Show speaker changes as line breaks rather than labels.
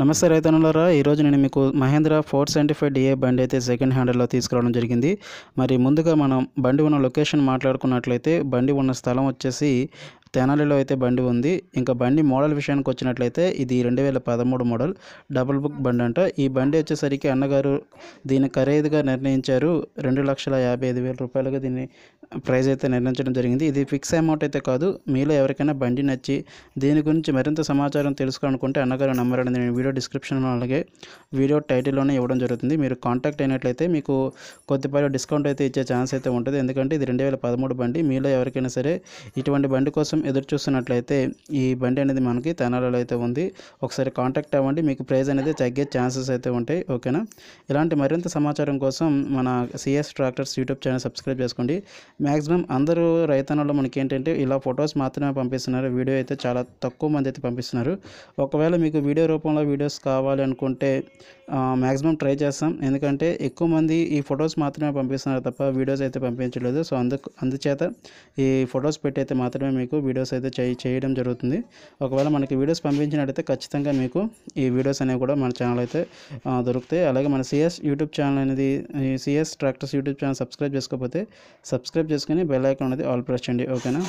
నమస్తే రైతన్నులారా, ఈరోజు నేను మీకు మహేంద్ర 475 డిఏ బండి అయితే సెకండ్ హ్యాండ్లో తీసుకురావడం జరిగింది. మరి ముందుగా మనం బండి ఉన్న లొకేషన్ మాట్లాడుకున్నట్లయితే బండి ఉన్న స్థలం వచ్చేసి తెనాలిలో అయితే బండి ఉంది. ఇంకా బండి మోడల్ విషయానికి వచ్చినట్లయితే ఇది 2013 మోడల్ డబుల్ బుక్ బండి అంట. ఈ బండి వచ్చేసరికి అన్నగారు దీని ఖరీదుగా నిర్ణయించారు 2,55,000 రూపాయలుగా దీన్ని ప్రైస్ అయితే నిర్ణయించడం జరిగింది. ఇది ఫిక్స్ అమౌంట్ అయితే కాదు. మీలో ఎవరికైనా బండి నచ్చి దీని గురించి మరింత సమాచారం తెలుసుకోవాలనుకుంటే అన్నగారు నెంబర్ అనేది నేను వీడియో డిస్క్రిప్షన్లో అలాగే వీడియో టైటిల్లోనే ఇవ్వడం జరుగుతుంది. మీరు కాంటాక్ట్ అయినట్లయితే మీకు కొద్దిపాటి డిస్కౌంట్ అయితే ఇచ్చే ఛాన్స్ అయితే ఉంటుంది. ఎందుకంటే ఇది 2013 బండి. మీలో ఎవరికైనా సరే ఇటువంటి బండి కోసం ఎదురు చూస్తున్నట్లయితే ఈ బండి అనేది మనకి తెనాలిలో అయితే ఉంది. ఒకసారి కాంటాక్ట్ అవ్వండి, మీకు ప్రైస్ అనేది తగ్గే ఛాన్సెస్ అయితే ఉంటాయి. ఓకేనా? ఇలాంటి మరింత సమాచారం కోసం మన CS tractors YouTube channel subscribe చేసుకోండి. మ్యాక్సిమం అందరూ రైతన్నలు మనకి ఏంటంటే ఇలా ఫొటోస్ మాత్రమే పంపిస్తున్నారు. వీడియో అయితే చాలా తక్కువ మంది అయితే పంపిస్తున్నారు. ఒకవేళ మీకు వీడియో రూపంలో వీడియోస్ కావాలి అనుకుంటే మ్యాక్సిమం ట్రై చేస్తాం. ఎందుకంటే ఎక్కువ మంది ఈ ఫొటోస్ మాత్రమే పంపిస్తున్నారు తప్ప వీడియోస్ అయితే పంపించలేదు. సో అందుచేత ఈ ఫొటోస్ పెట్టి అయితే మాత్రమే మీకు వీడియోస్ అయితే చేయడం జరుగుతుంది. ఒకవేళ మనకి వీడియోస్ పంపించినట్టయితే ఖచ్చితంగా మీకు ఈ వీడియోస్ అనేవి కూడా మన ఛానల్ అయితే దొరుకుతాయి. అలాగే మన సిఎస్ యూట్యూబ్ ఛానల్ అనేది CS tractors YouTube channel subscribe చేసుకోకపోతే సబ్స్క్రైబ్ చేసుకుని బెల్ ఐకాన్ అనేది ఆల్ ప్రెస్ చేయండి. ఓకేనా?